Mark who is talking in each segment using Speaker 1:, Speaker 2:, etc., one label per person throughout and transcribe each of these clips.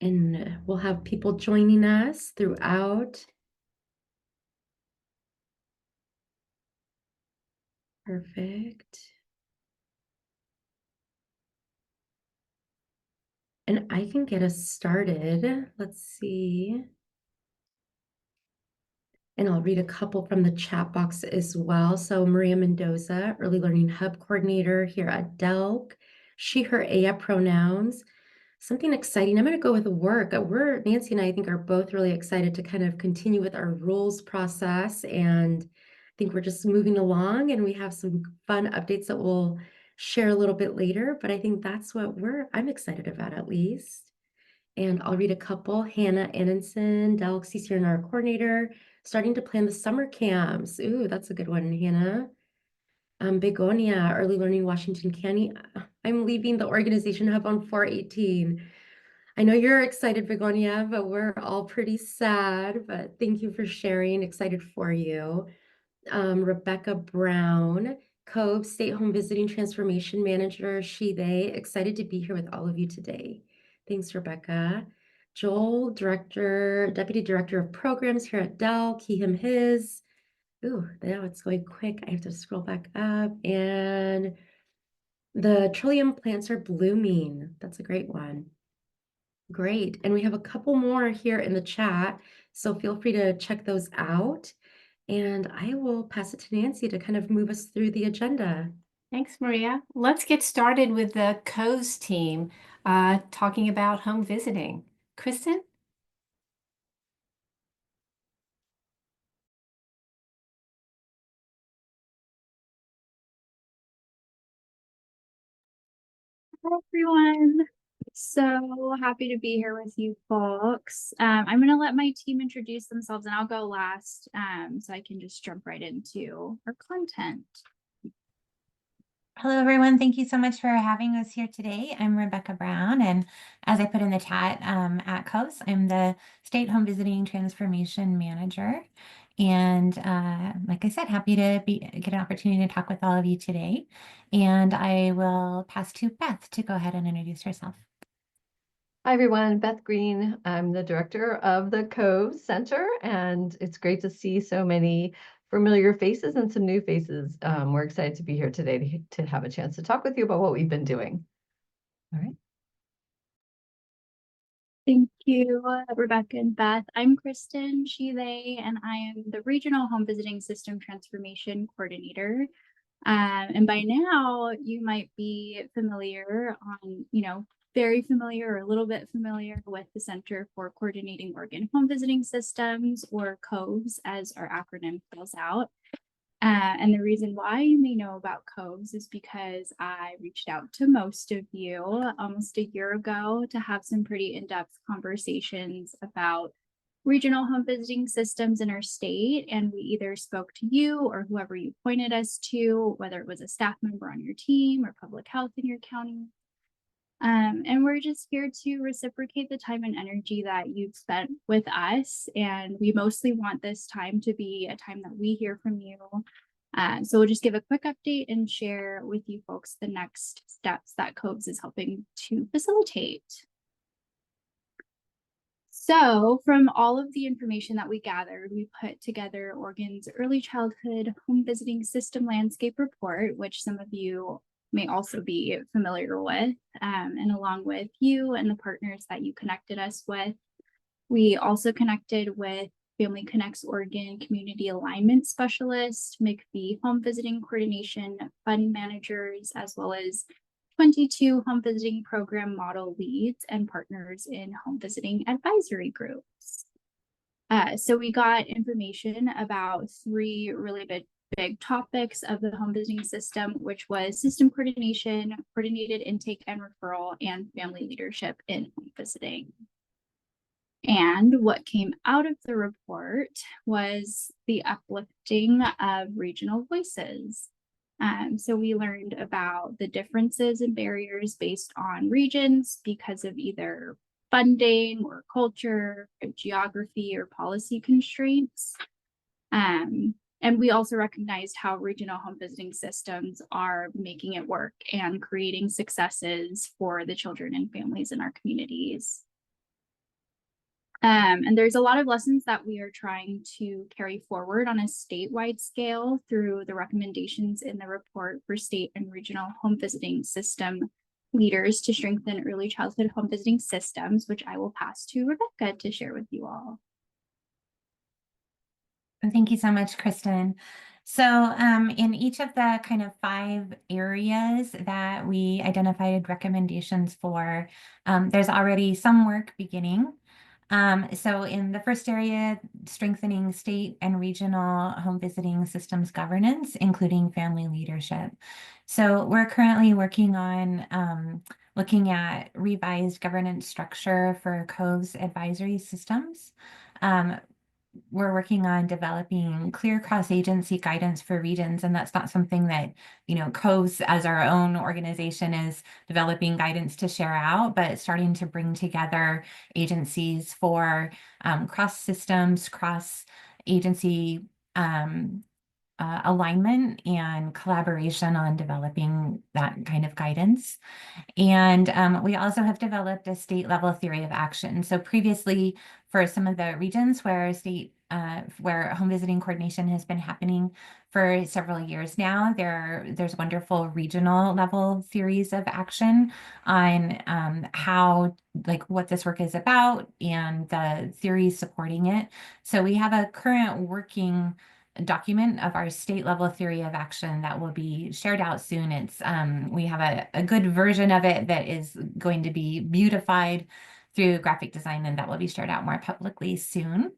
Speaker 1: And we'll have people joining us throughout. Perfect. And I can get us started. Let's see. And I'll read a couple from the chat box as well. So Maria Mendoza, Early Learning Hub Coordinator here at Delk. She, her, aya pronouns. Something exciting. I'm going to go with work. Nancy and I think are both really excited to kind of continue with our rules process. And I think we're just moving along and we have some fun updates that we'll share a little bit later. But I think that's what I'm excited about at least. And I'll read a couple. Hannah Annenson, Delk CCNR coordinator, starting to plan the summer camps. Ooh, that's a good one, Hannah. Begonia, Early Learning Washington County. I'm leaving the organization hub on 4/18. I know you're excited, Begonia, but we're all pretty sad. But thank you for sharing. Excited for you. Rebecca Brown, Cove State Home Visiting Transformation Manager, she, they. Excited to be here with all of you today. Thanks, Rebecca. Joel, Deputy Director of Programs here at Dell, he, him, his. Ooh, now it's going quick. I have to scroll back up. And the trillium plants are blooming. That's a great one. Great. And we have a couple more here in the chat, so feel free to check those out. And I will pass it to Nancy to kind of move us through the agenda.
Speaker 2: Thanks, Maria. Let's get started with the COES team talking about home visiting. Kristen?
Speaker 3: Hi, everyone. So happy to be here with you folks. I'm going to let my team introduce themselves and I'll go last so I can just jump right into our content.
Speaker 4: Hello, everyone. Thank you so much for having us here today. I'm Rebecca Brown, and as I put in the chat at COAS, I'm the State Home Visiting Transformation Manager. And like I said, happy to get an opportunity to talk with all of you today. And I will pass to Beth to go ahead and introduce herself.
Speaker 5: Hi, everyone. Beth Green. I'm the director of the Cove Center, and it's great to see so many familiar faces and some new faces. We're excited to be here today to have a chance to talk with you about what we've been doing. All right.
Speaker 3: Thank you, Rebecca and Beth. I'm Kristen, she, they, and I am the Regional Home Visiting System Transformation Coordinator. And by now you might be familiar very familiar or a little bit familiar with the Center for Coordinating Oregon Home Visiting Systems, or COVES as our acronym spells out. And the reason why you may know about COVES is because I reached out to most of you almost a year ago to have some pretty in-depth conversations about regional home visiting systems in our state, and we either spoke to you or whoever you pointed us to, whether it was a staff member on your team or public health in your county. And we're just here to reciprocate the time and energy that you've spent with us, and we mostly want this time to be a time that we hear from you. So we'll just give a quick update and share with you folks the next steps that COVES is helping to facilitate. So from all of the information that we gathered, we put together Oregon's Early Childhood Home Visiting System Landscape Report, which some of you may also be familiar with, and along with you and the partners that you connected us with. We also connected with Family Connects Oregon Community Alignment Specialist, McPhee Home Visiting Coordination Fund Managers, as well as 22 home visiting program model leads and partners in home visiting advisory groups. So we got information about three really big topics of the home visiting system, which was system coordination, coordinated intake and referral, and family leadership in home visiting. And what came out of the report was the uplifting of regional voices. So we learned about the differences and barriers based on regions because of either funding or culture, or geography, or policy constraints. And we also recognized how regional home visiting systems are making it work and creating successes for the children and families in our communities. And there's a lot of lessons that we are trying to carry forward on a statewide scale through the recommendations in the report for state and regional home visiting system leaders to strengthen early childhood home visiting systems, which I will pass to Rebecca to share with you all.
Speaker 4: Thank you so much, Kristen. So in each of the kind of 5 areas that we identified recommendations for, there's already some work beginning. So in the first area, strengthening state and regional home visiting systems governance, including family leadership. So we're currently working on looking at revised governance structure for Cove's advisory systems. We're working on developing clear cross-agency guidance for regions, and that's not something that, COVES as our own organization is developing guidance to share out, but starting to bring together agencies for cross systems, cross agency alignment and collaboration on developing that kind of guidance. And we also have developed a state level theory of action. So previously, for some of the regions where where home visiting coordination has been happening for several years now, there's wonderful regional level theories of action on how, like, what this work is about and the theories supporting it. So we have a current working document of our state level theory of action that will be shared out soon. It's we have a good version of it that is going to be beautified through graphic design, and that will be shared out more publicly soon.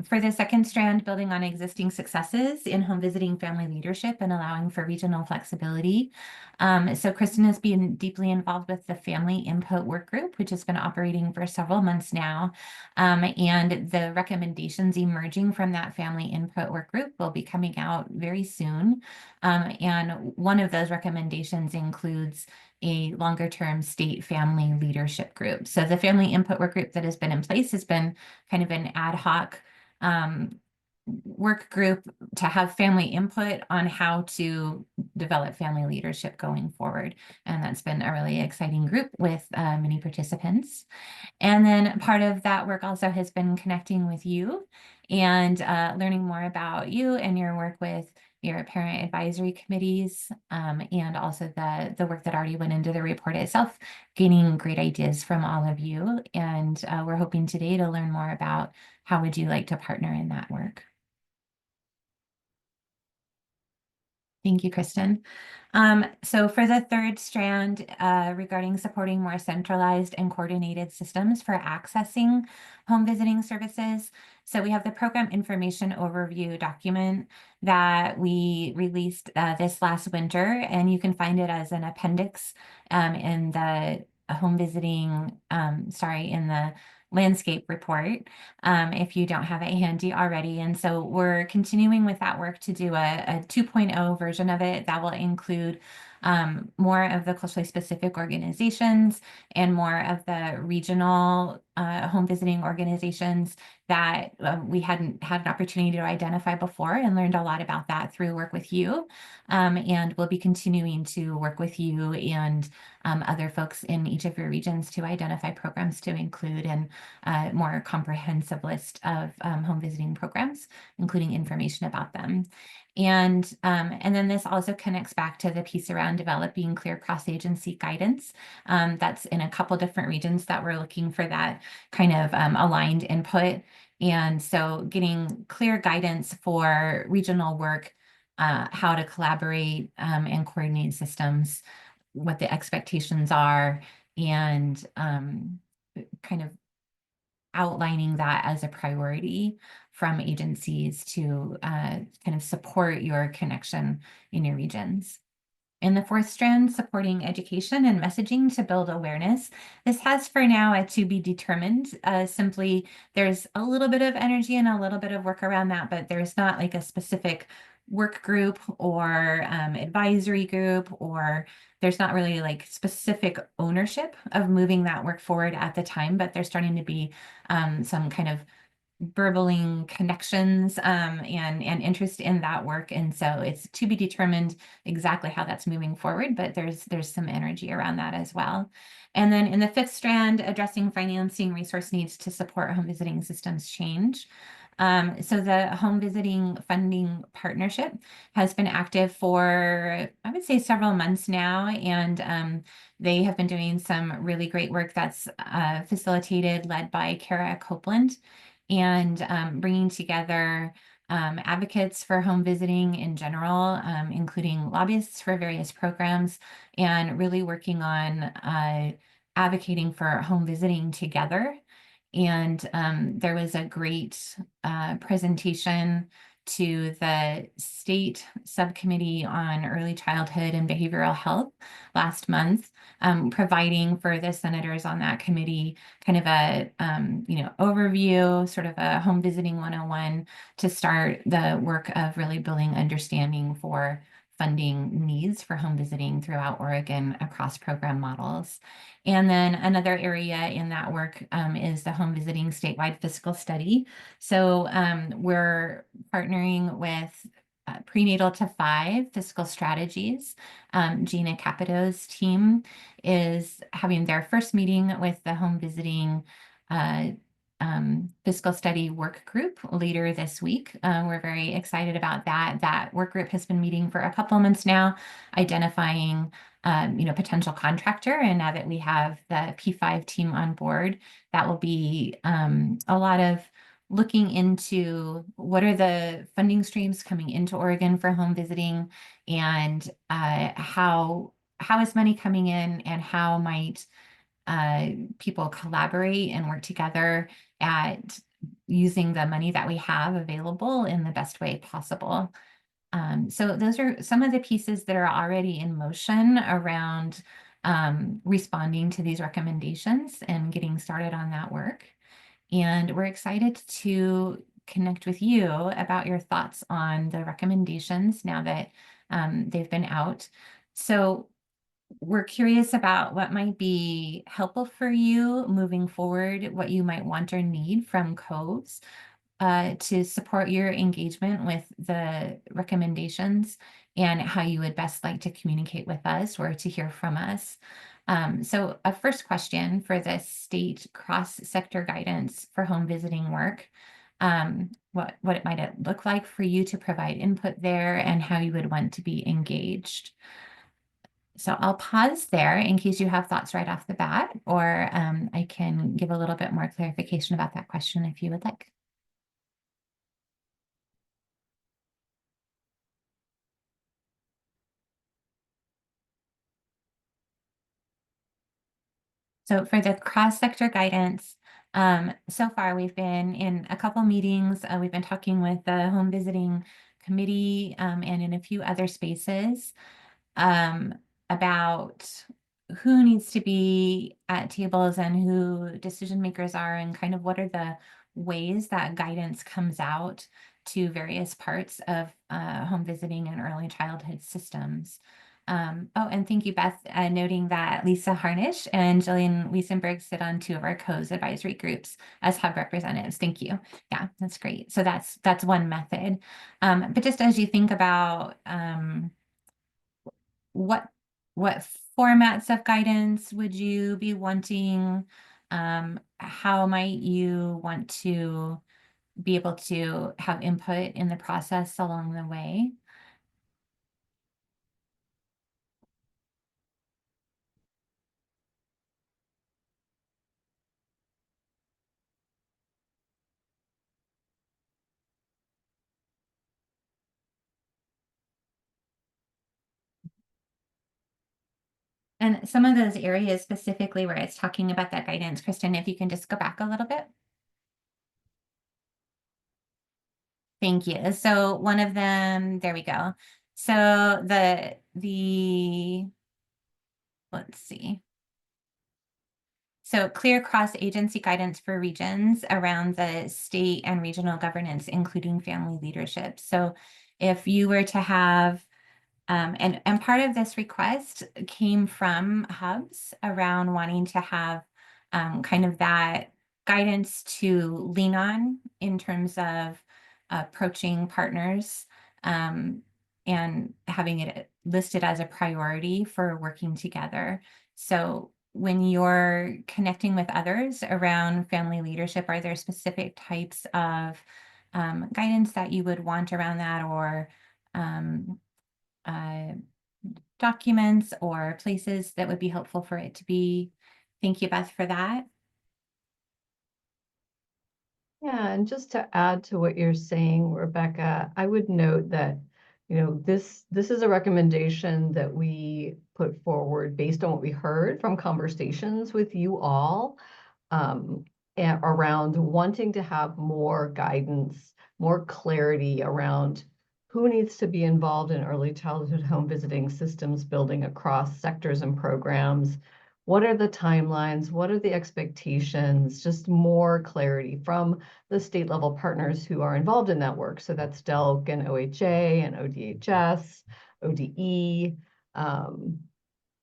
Speaker 4: For the second strand, building on existing successes in home visiting family leadership and allowing for regional flexibility. So Kristen has been deeply involved with the Family Input Work Group, which has been operating for several months now. And the recommendations emerging from that Family Input Work Group will be coming out very soon. And one of those recommendations includes a longer-term state family leadership group. So the Family Input Work Group that has been in place has been kind of an ad hoc work group to have family input on how to develop family leadership going forward. And that's been a really exciting group with many participants. And then part of that work also has been connecting with you and learning more about you and your work with your parent advisory committees, and also the work that already went into the report itself, gaining great ideas from all of you. And we're hoping today to learn more about how would you like to partner in that work. Thank you, Kristen. So for the third strand, regarding supporting more centralized and coordinated systems for accessing home visiting services. So we have the program information overview document that we released this last winter, and you can find it as an appendix in the home visiting, in the landscape report, if you don't have it handy already. And so we're continuing with that work to do a 2.0 version of it that will include more of the closely specific organizations and more of the regional home visiting organizations that we hadn't had an opportunity to identify before, and learned a lot about that through work with you. And we'll be continuing to work with you and other folks in each of your regions to identify programs to include in a more comprehensive list of home visiting programs, including information about them. And then this also connects back to the piece around developing clear cross-agency guidance. That's in a couple different regions that we're looking for that kind of aligned input. And so getting clear guidance for regional work, how to collaborate and coordinate systems, what the expectations are, and kind of outlining that as a priority from agencies to kind of support your connection in your regions. In the fourth strand, supporting education and messaging to build awareness. This has for now a to be determined. Simply, there's a little bit of energy and a little bit of work around that, but there's not like a specific work group or advisory group, or there's not really like specific ownership of moving that work forward at the time, but there's starting to be some kind of burbling connections and interest in that work. And so it's to be determined exactly how that's moving forward, but there's some energy around that as well. And then in the fifth strand, addressing financing resource needs to support home visiting systems change. So the home visiting funding partnership has been active for, I would say, several months now, and they have been doing some really great work that's facilitated, led by Kara Copeland, and bringing together advocates for home visiting in general, including lobbyists for various programs, and really working on advocating for home visiting together. And there was a great presentation to the state subcommittee on early childhood and behavioral health last month, providing for the senators on that committee kind of a overview, sort of a home visiting 101 to start the work of really building understanding for funding needs for home visiting throughout Oregon across program models. And then another area in that work is the home visiting statewide fiscal study. So we're partnering with Prenatal to 5 Fiscal Strategies. Gina Capito's team is having their first meeting with the home visiting fiscal study work group later this week. We're very excited about that. That work group has been meeting for a couple of months now, identifying potential contractor. And now that we have the P5 team on board, that will be a lot of looking into what are the funding streams coming into Oregon for home visiting, and how is money coming in, and how might people collaborate and work together at using the money that we have available in the best way possible. So those are some of the pieces that are already in motion around responding to these recommendations and getting started on that work. And we're excited to connect with you about your thoughts on the recommendations now that they've been out. So we're curious about what might be helpful for you moving forward, what you might want or need from COVES to support your engagement with the recommendations, and how you would best like to communicate with us or to hear from us. So a first question for the state cross-sector guidance for home visiting work, what it might look like for you to provide input there, and how you would want to be engaged. So I'll pause there in case you have thoughts right off the bat, or I can give a little bit more clarification about that question if you would like. So for the cross-sector guidance, so far we've been in a couple meetings. We've been talking with the home visiting committee and in a few other spaces about who needs to be at tables and who decision makers are, and kind of what are the ways that guidance comes out to various parts of home visiting and early childhood systems. And thank you, Beth, noting that Lisa Harnish and Jillian Wiesenberg sit on 2 of our COVES advisory groups as hub representatives. Thank you. Yeah, that's great. So that's one method. But just as you think about what formats of guidance would you be wanting? How might you want to be able to have input in the process along the way? And some of those areas specifically where it's talking about that guidance, Kristen, if you can just go back a little bit. Thank you. So one of them, there we go. So let's see. So clear cross-agency guidance for regions around the state and regional governance, including family leadership. So if you were to have, and part of this request came from hubs around wanting to have kind of that guidance to lean on in terms of approaching partners, and having it listed as a priority for working together. So when you're connecting with others around family leadership, are there specific types of guidance that you would want around that, or um, uh, documents or places that would be helpful for it to be? Thank you, Beth, for that.
Speaker 5: Yeah, and just to add to what you're saying, Rebecca, I would note that, this is a recommendation that we put forward based on what we heard from conversations with you all, around wanting to have more guidance, more clarity around who needs to be involved in early childhood home visiting systems building across sectors and programs. What are the timelines? What are the expectations? Just more clarity from the state level partners who are involved in that work. So that's DELC and OHA and ODHS, ODE.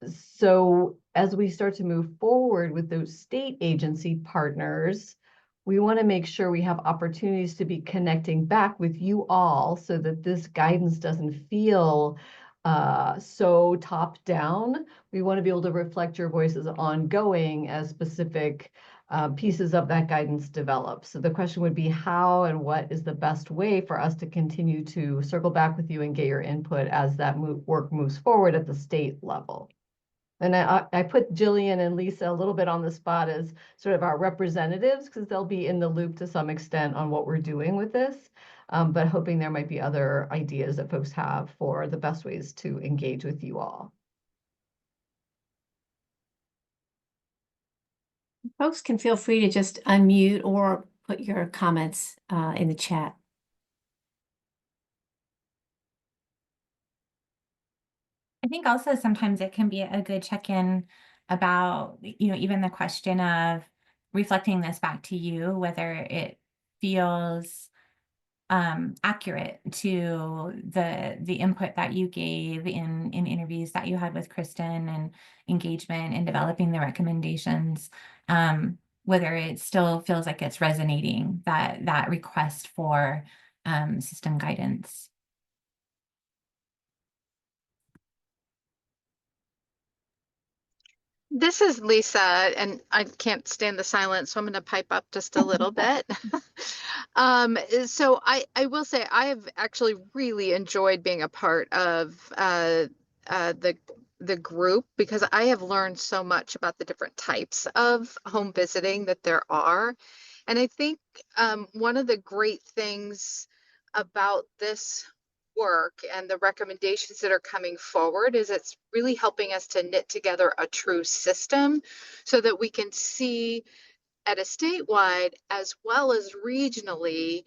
Speaker 5: So as we start to move forward with those state agency partners, we want to make sure we have opportunities to be connecting back with you all so that this guidance doesn't feel so top down. We want to be able to reflect your voices ongoing as specific pieces of that guidance develop. So the question would be how and what is the best way for us to continue to circle back with you and get your input as that work moves forward at the state level. And I put Jillian and Lisa a little bit on the spot as sort of our representatives because they'll be in the loop to some extent on what we're doing with this, but hoping there might be other ideas that folks have for the best ways to engage with you all.
Speaker 2: Folks can feel free to just unmute or put your comments in the chat.
Speaker 4: I think also sometimes it can be a good check-in about, even the question of reflecting this back to you, whether it feels accurate to the input that you gave in interviews that you had with Kristen and engagement in developing the recommendations, whether it still feels like it's resonating, that request for system guidance.
Speaker 6: This is Lisa, and I can't stand the silence, so I'm going to pipe up just a little bit. So I will say I have actually really enjoyed being a part of the group because I have learned so much about the different types of home visiting that there are. And I think one of the great things about this work and the recommendations that are coming forward is it's really helping us to knit together a true system so that we can see at a statewide as well as regionally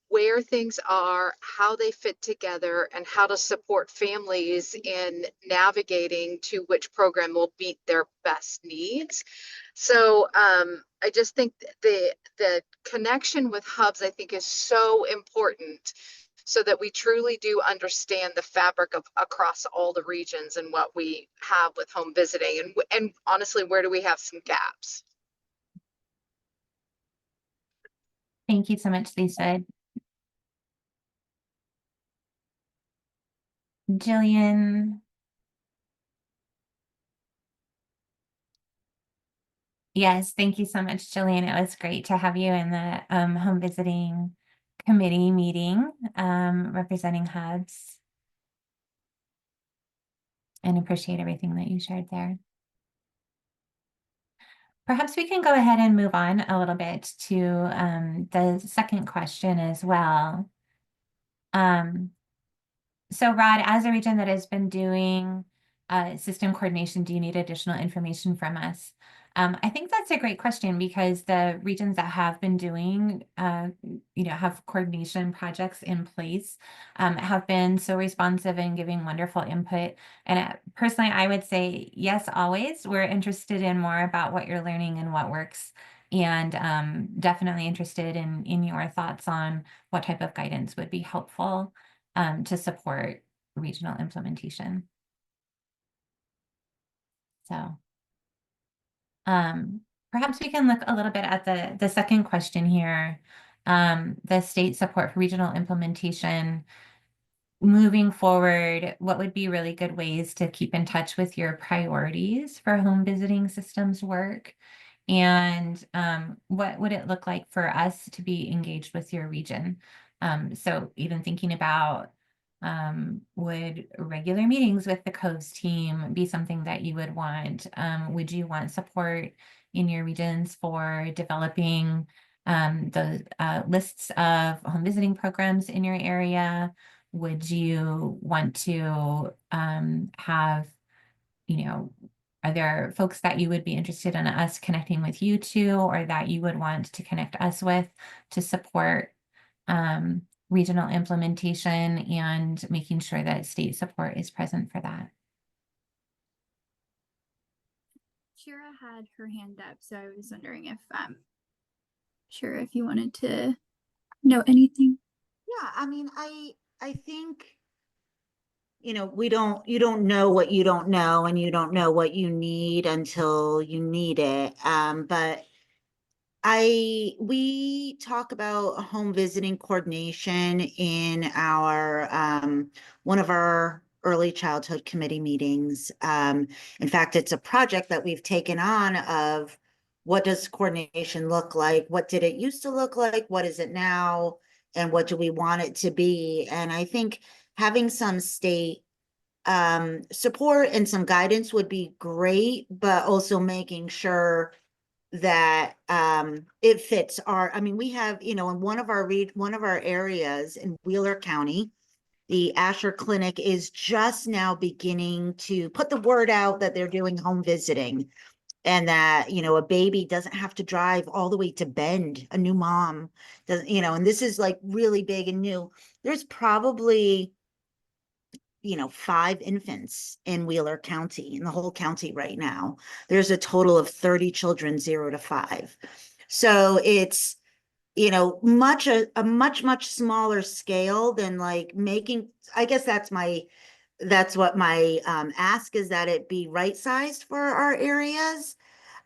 Speaker 6: where things are, how they fit together, and how to support families in navigating to which program will meet their best needs. So I just think the connection with hubs, I think, is so important so that we truly do understand the fabric of across all the regions and what we have with home visiting and honestly, where do we have some gaps?
Speaker 4: Thank you so much, Lisa. Jillian. Yes, thank you so much, Jillian. It was great to have you in the home visiting committee meeting representing hubs, and appreciate everything that you shared there. Perhaps we can go ahead and move on a little bit to the second question as well. So Rod, as a region that has been doing system coordination, do you need additional information from us? I think that's a great question because the regions that have been doing, have coordination projects in place, have been so responsive and giving wonderful input. And personally, I would say, yes, always. We're interested in more about what you're learning and what works, and definitely interested in your thoughts on what type of guidance would be helpful to support regional implementation. So, Perhaps we can look a little bit at the second question here, the state support for regional implementation. Moving forward, what would be really good ways to keep in touch with your priorities for home visiting systems work? And what would it look like for us to be engaged with your region? So even thinking about would regular meetings with the COVES team be something that you would want? Would you want support in your regions for developing the lists of home visiting programs in your area? Would you want to have, are there folks that you would be interested in us connecting with you to, or that you would want to connect us with to support regional implementation and making sure that state support is present for that?
Speaker 3: Shira had her hand up, so I was wondering if Shira, if you wanted to know anything.
Speaker 7: Yeah, I mean, I think, you don't know what you don't know, and you don't know what you need until you need it. But we talk about home visiting coordination in our one of our early childhood committee meetings. In fact, it's a project that we've taken on of what does coordination look like? What did it used to look like? What is it now? And what do we want it to be? And I think having some state support and some guidance would be great, but also making sure that it fits we have, in one of our areas in Wheeler County, the Asher Clinic is just now beginning to put the word out that they're doing home visiting, and that, a baby doesn't have to drive all the way to Bend. A new mom doesn't, and this is like really big and new. There's probably 5 infants in Wheeler County, in the whole county right now. There's a total of 30 children, 0 to 5. So it's, a much smaller scale than like making, I guess that's what my ask is, that it be right sized for our areas.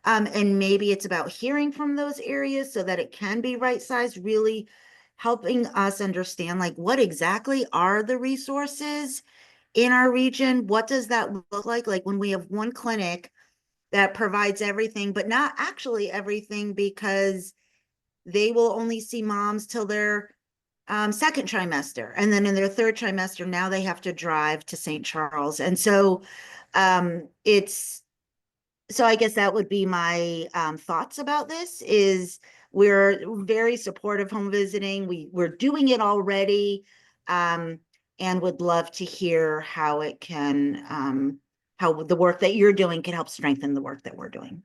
Speaker 7: And maybe it's about hearing from those areas so that it can be right sized, really helping us understand like what exactly are the resources in our region. What does that look like? Like when we have one clinic that provides everything, but not actually everything, because they will only see moms till their second trimester. And then in their third trimester, now they have to drive to St. Charles. And so so I guess that would be my thoughts about this is we're very supportive of home visiting. We're doing it already. And would love to hear how it can, how the work that you're doing can help strengthen the work that we're doing.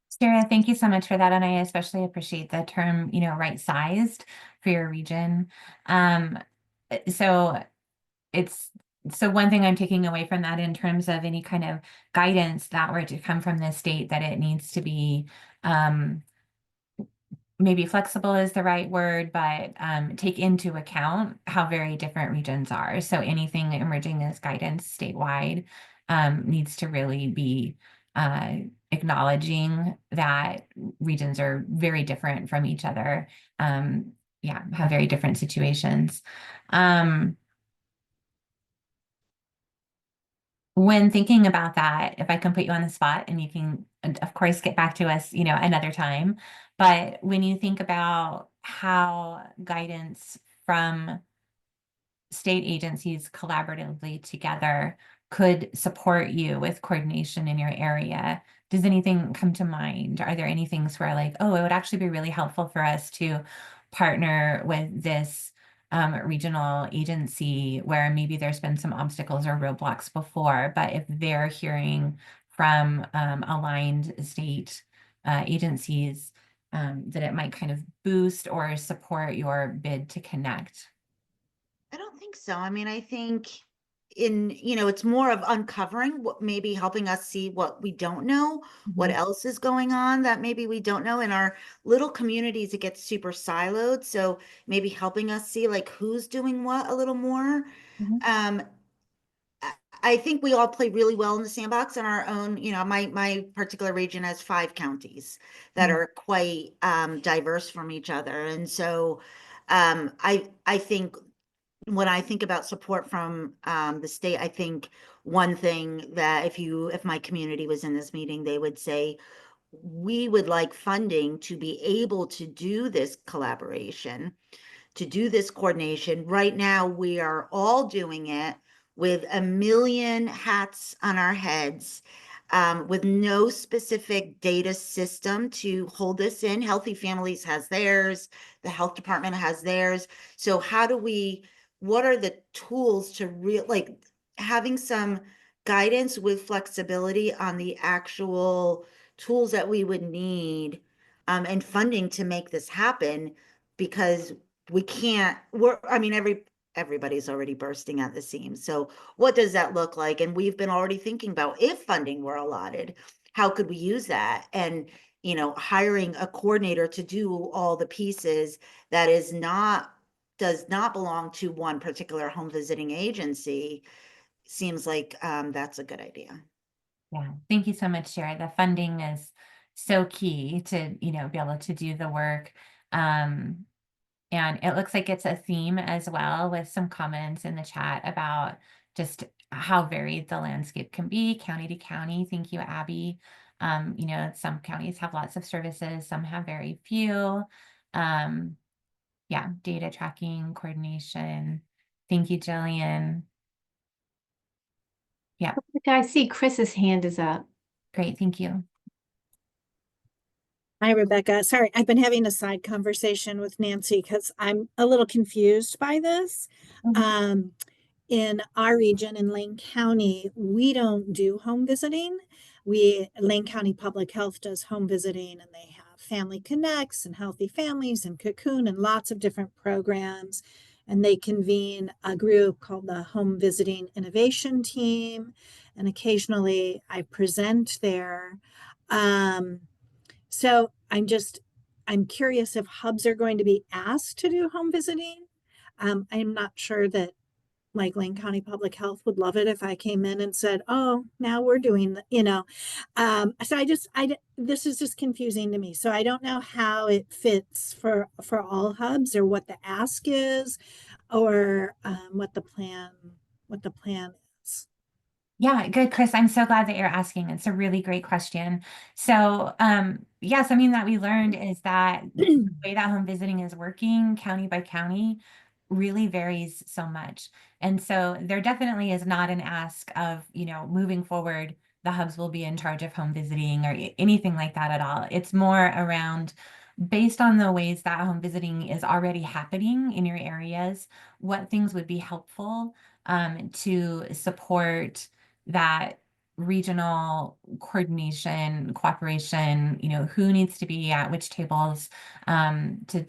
Speaker 4: Sarah, thank you so much for that. And I especially appreciate the term, right sized for your region. So one thing I'm taking away from that in terms of any kind of guidance that were to come from the state, that it needs to be maybe flexible is the right word, but take into account how very different regions are. So anything emerging as guidance statewide needs to really be acknowledging that regions are very different from each other. Have very different situations. When thinking about that, if I can put you on the spot, and you can, of course, get back to us, another time. But when you think about how guidance from state agencies collaboratively together could support you with coordination in your area, does anything come to mind? Are there any things where like, oh, it would actually be really helpful for us to partner with this regional agency where maybe there's been some obstacles or roadblocks before, but if they're hearing from aligned state agencies, that it might kind of boost or support your bid to connect?
Speaker 7: I don't think so. I think it's more of uncovering what, maybe helping us see what we don't know, what else is going on that maybe we don't know. In our little communities, it gets super siloed. So maybe helping us see like who's doing what a little more.
Speaker 4: Mhm.
Speaker 7: I think we all play really well in the sandbox in our own, my particular region has 5 counties that
Speaker 2: Mm.
Speaker 7: are quite diverse from each other. And so I think when I think about support from the state, I think one thing that if my community was in this meeting, they would say, we would like funding to be able to do this collaboration, to do this coordination. Right now, we are all doing it with a million hats on our heads, with no specific data system to hold this in. Healthy Families has theirs, the health department has theirs. So what are the tools to like having some guidance with flexibility on the actual tools that we would need, and funding to make this happen, because we can't, everybody's already bursting at the seams. So what does that look like? And we've been already thinking about, if funding were allotted, how could we use that? And, hiring a coordinator to do all the pieces that does not belong to one particular home visiting agency seems like, that's a good idea.
Speaker 4: Yeah, thank you so much, Shara. The funding is so key to, be able to do the work. And it looks like it's a theme as well, with some comments in the chat about just how varied the landscape can be county to county. Thank you, Abby. Some counties have lots of services, some have very few. Yeah, data tracking, coordination. Thank you, Jillian. Yeah,
Speaker 2: Okay, I see Chris's hand is up.
Speaker 4: great, thank you.
Speaker 8: Hi, Rebecca. Sorry, I've been having a side conversation with Nancy because I'm a little confused by this. In our region in Lane County, we don't do home visiting. Lane County Public Health does home visiting, and they have Family Connects and Healthy Families and Cocoon and lots of different programs. And they convene a group called the Home Visiting Innovation Team. And occasionally I present there. So I'm curious if hubs are going to be asked to do home visiting. I'm not sure that like Lane County Public Health would love it if I came in and said, oh, now we're doing, so this is just confusing to me. So I don't know how it fits for all hubs, or what the ask is, or what the plan is.
Speaker 4: Yeah, good, Chris. I'm so glad that you're asking. It's a really great question. So, yeah, something that we learned is that the way that home visiting is working county by county really varies so much. And so there definitely is not an ask of, moving forward, the hubs will be in charge of home visiting or anything like that at all. It's more around, based on the ways that home visiting is already happening in your areas, what things would be helpful to support that regional coordination, cooperation, who needs to be at which tables, to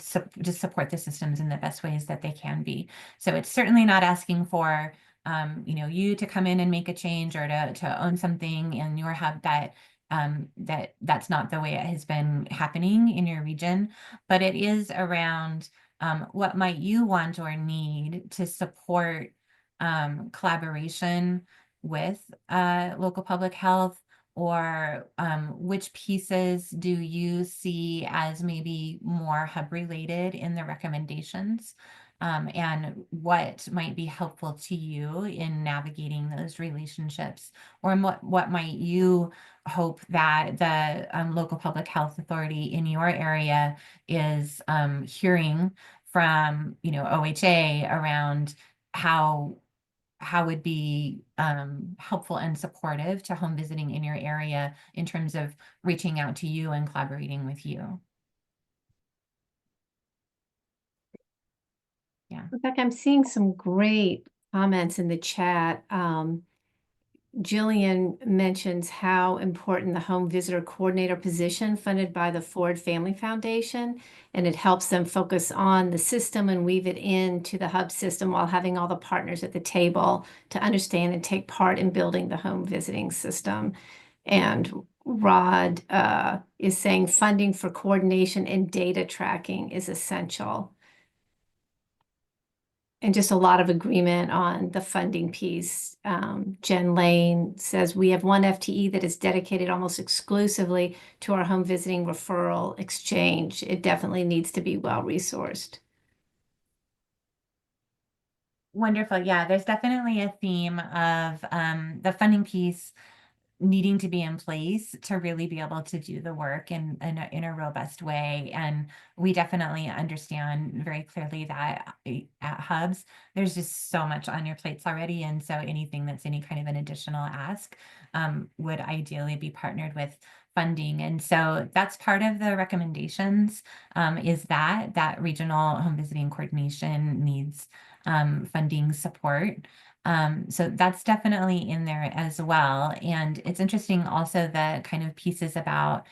Speaker 4: support the systems in the best ways that they can be. So it's certainly not asking for, you to come in and make a change, or to own something in your hub that's not the way it has been happening in your region, but it is around what might you want or need to support collaboration with local public health, or which pieces do you see as maybe more hub related in the recommendations, and what might be helpful to you in navigating those relationships, or what might you hope that the local public health authority in your area is hearing from OHA around how would be helpful and supportive to home visiting in your area in terms of reaching out to you and collaborating with you. Yeah.
Speaker 2: Rebecca, I'm seeing some great comments in the chat. Jillian mentions how important the home visitor coordinator position funded by the Ford Family Foundation, and it helps them focus on the system and weave it into the hub system while having all the partners at the table to understand and take part in building the home visiting system. And Rod is saying funding for coordination and data tracking is essential. And just a lot of agreement on the funding piece. Jen Lane says we have one FTE that is dedicated almost exclusively to our home visiting referral exchange. It definitely needs to be well resourced.
Speaker 4: Wonderful. Yeah, there's definitely a theme of the funding piece needing to be in place to really be able to do the work in a robust way. And we definitely understand very clearly that at Hubs, there's just so much on your plates already. And so anything that's any kind of an additional ask would ideally be partnered with funding. And so that's part of the recommendations is that regional home visiting coordination needs funding support. So that's definitely in there as well. And it's interesting also the kind of pieces about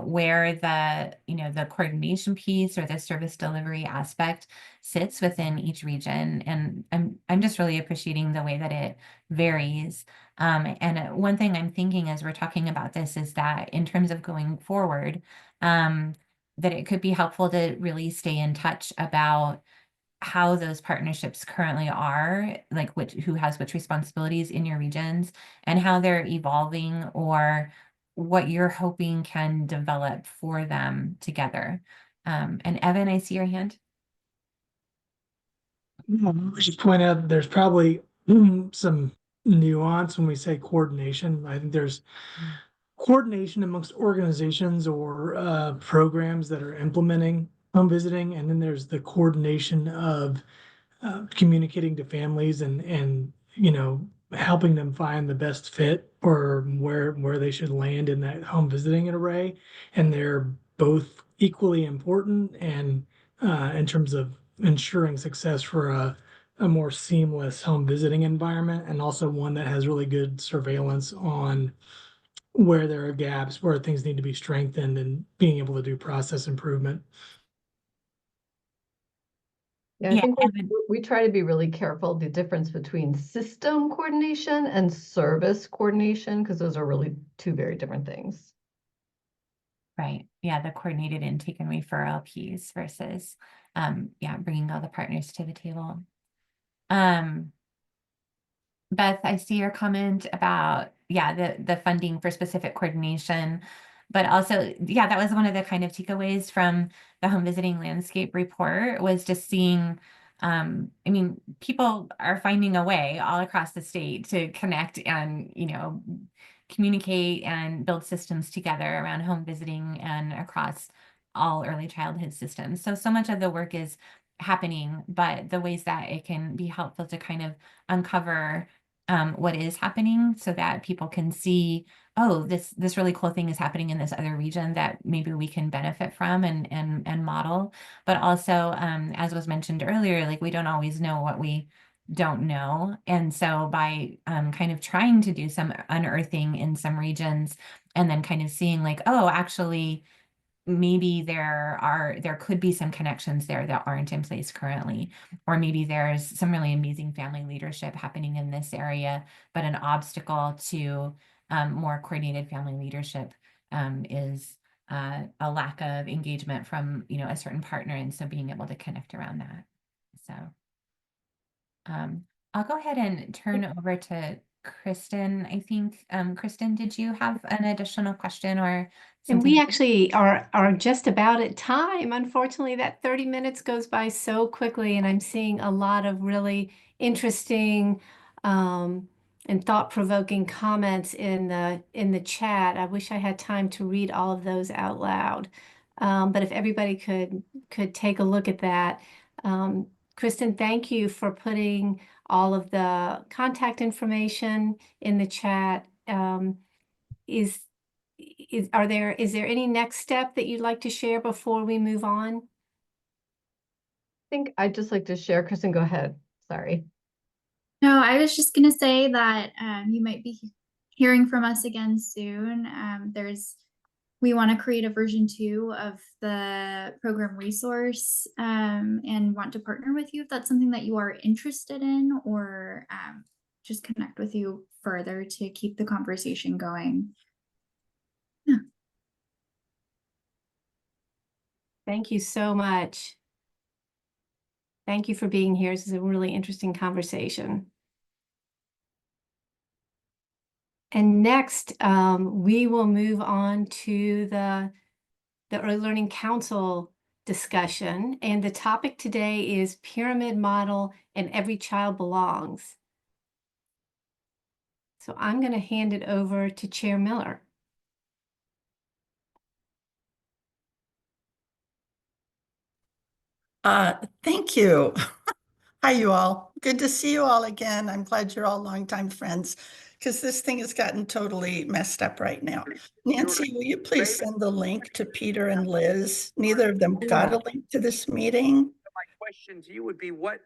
Speaker 4: where the, the coordination piece or the service delivery aspect sits within each region. And I'm just really appreciating the way that it varies. And one thing I'm thinking as we're talking about this is that in terms of going forward, that it could be helpful to really stay in touch about how those partnerships currently are, like who has which responsibilities in your regions and how they're evolving or what you're hoping can develop for them together. And Evan, I see your hand.
Speaker 9: I should point out there's probably some nuance when we say coordination. I think there's coordination amongst organizations or programs that are implementing home visiting, and then there's the coordination of communicating to families and helping them find the best fit or where they should land in that home visiting array. And they're both equally important and in terms of ensuring success for a more seamless home visiting environment, and also one that has really good surveillance on where there are gaps, where things need to be strengthened, and being able to do process improvement.
Speaker 5: Yeah, I
Speaker 4: Yeah,
Speaker 5: think
Speaker 4: Evan.
Speaker 5: we try to be really careful the difference between system coordination and service coordination, because those are really two very different things.
Speaker 4: Right. Yeah, the coordinated intake and referral piece versus bringing all the partners to the table. Beth, I see your comment about the funding for specific coordination, but also that was one of the kind of takeaways from the home visiting landscape report, was just seeing people are finding a way all across the state to connect and communicate and build systems together around home visiting and across all early childhood systems. So much of the work is happening, but the ways that it can be helpful to kind of uncover what is happening so that people can see, oh, this really cool thing is happening in this other region that maybe we can benefit from and model. But also, as was mentioned earlier, like we don't always know what we don't know. And so by kind of trying to do some unearthing in some regions and then kind of seeing like, oh, actually, maybe there could be some connections there that aren't in place currently, or maybe there's some really amazing family leadership happening in this area, but an obstacle to more coordinated family leadership is a lack of engagement from a certain partner, and so being able to connect around that. So I'll go ahead and turn over to Kristen. I think Kristen, did you have an additional question or
Speaker 2: And
Speaker 4: something?
Speaker 2: we actually are just about at time. Unfortunately, that 30 minutes goes by so quickly, and I'm seeing a lot of really interesting and thought-provoking comments in the chat. I wish I had time to read all of those out loud. But if everybody could take a look at that. Kristen, thank you for putting all of the contact information in the chat. Is there any next step that you'd like to share before we move on?
Speaker 5: I think I'd just like to share. Kristen, go ahead. Sorry.
Speaker 3: No, I was just gonna say that you might be hearing from us again soon. We want to create a version 2 of the program resource and want to partner with you if that's something that you are interested in, or just connect with you further to keep the conversation going. Yeah.
Speaker 2: Thank you so much. Thank you for being here. This is a really interesting conversation. And next, we will move on to the Early Learning Council discussion. And the topic today is pyramid model and every child belongs. So I'm going to hand it over to Chair Miller.
Speaker 10: Thank you. Hi, you all. Good to see you all again. I'm glad you're all longtime friends because this thing has gotten totally messed up right now. Nancy, will you please send the link to Peter and Liz? Neither of them got a link to this meeting.
Speaker 11: My question to you would be, what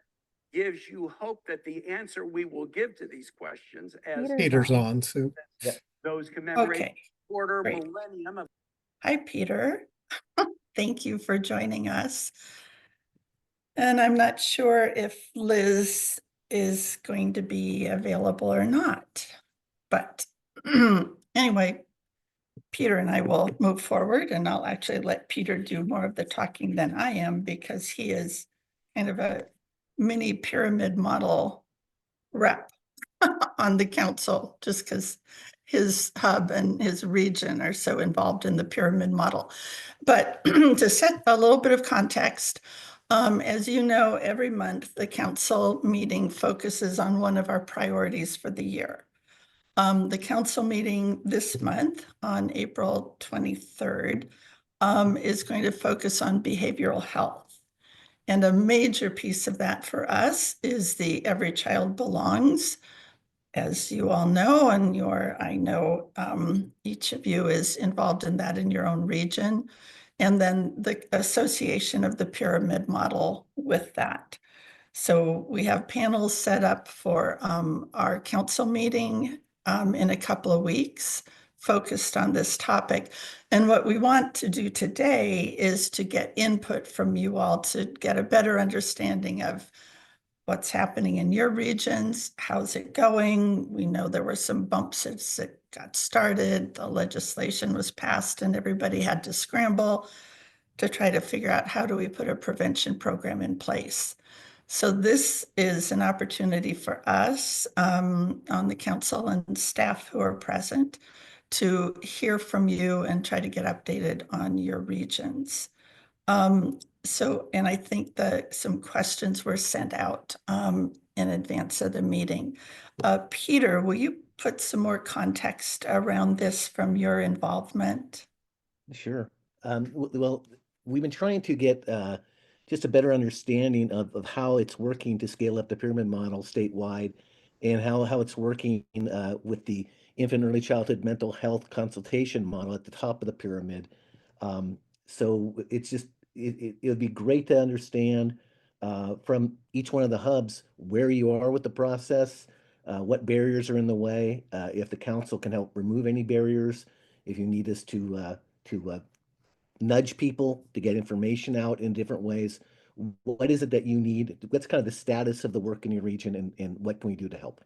Speaker 11: gives you hope that the answer we will give to these questions as
Speaker 12: Peter's on, Sue.
Speaker 11: those commemorating
Speaker 10: Okay,
Speaker 11: quarter
Speaker 10: great.
Speaker 11: millennium of
Speaker 10: Hi, Peter. Thank you for joining us. And I'm not sure if Liz is going to be available or not. But anyway, Peter and I will move forward, and I'll actually let Peter do more of the talking than I am because he is kind of a mini pyramid model rep on the council, just because his hub and his region are so involved in the pyramid model. But to set a little bit of context, as you know, every month the council meeting focuses on one of our priorities for the year. The council meeting this month on April 23rd is going to focus on behavioral health. And a major piece of that for us is the Every Child Belongs. As you all know, and I know each of you is involved in that in your own region. And then the association of the pyramid model with that. So we have panels set up for our council meeting in a couple of weeks focused on this topic. And what we want to do today is to get input from you all to get a better understanding of what's happening in your regions, how's it going? We know there were some bumps as it got started, the legislation was passed and everybody had to scramble to try to figure out how do we put a prevention program in place. So this is an opportunity for us on the council and staff who are present to hear from you and try to get updated on your regions. And I think that some questions were sent out in advance of the meeting. Peter, will you put some more context around this from your involvement?
Speaker 13: Sure. Well, we've been trying to get just a better understanding of how it's working to scale up the pyramid model statewide and how it's working with the infant early childhood mental health consultation model at the top of the pyramid. So it's just, it would be great to understand from each one of the hubs where you are with the process, what barriers are in the way, if the council can help remove any barriers, if you need us to nudge people to get information out in different ways. What is it that you need? What's kind of the status of the work in your region and what can we do to help?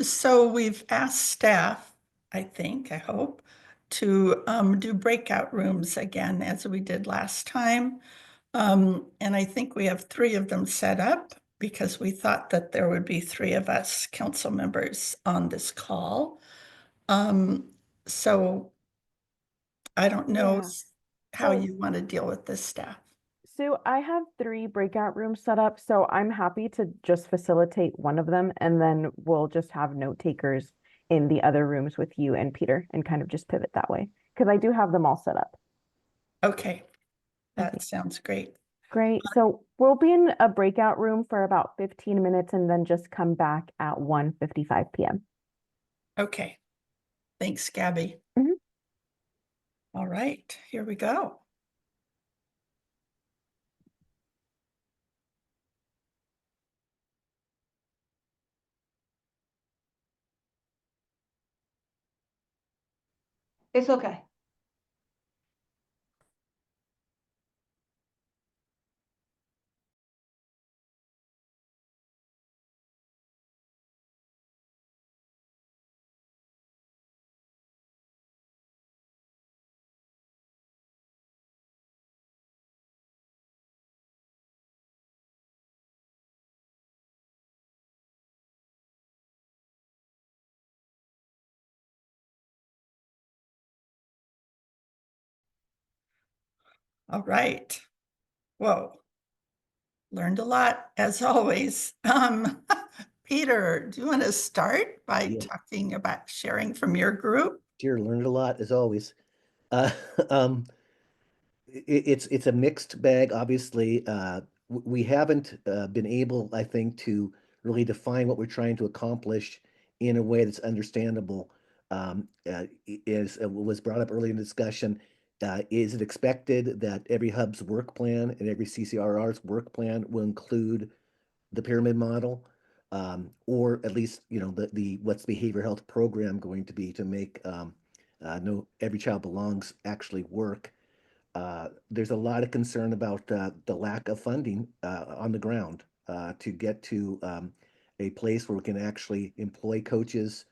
Speaker 10: So we've asked staff, I hope, to do breakout rooms again as we did last time. And I think we have 3 of them set up because we thought that there would be 3 of us council members on this call. So I don't know how
Speaker 14: So-
Speaker 10: you want to deal with this, staff.
Speaker 14: So I have 3 breakout rooms set up, so I'm happy to just facilitate one of them, and then we'll just have note takers in the other rooms with you and Peter and kind of just pivot that way, because I do have them all set up.
Speaker 10: Okay, that sounds great.
Speaker 14: Great. So we'll be in a breakout room for about 15 minutes and then just come back at 1:55 p.m.
Speaker 10: Okay, thanks, Gabby.
Speaker 14: Mhm.
Speaker 10: All right, here we go.
Speaker 5: It's okay.
Speaker 10: All right. Whoa. Learned a lot as always. Peter, do you want to start by
Speaker 13: Yeah.
Speaker 10: talking about sharing from your group?
Speaker 13: Dear, learned a lot as always. Uh, um, it's a mixed bag, obviously. We haven't been able, I think, to really define what we're trying to accomplish in a way that's understandable. Is was brought up early in the discussion. Is it expected that every hub's work plan and every CCRR's work plan will include the pyramid model? Or at least, you know, the what's the behavioral health program going to be to make no Every Child Belongs actually work? There's a lot of concern about the lack of funding on the ground to get to a place where we can actually employ coaches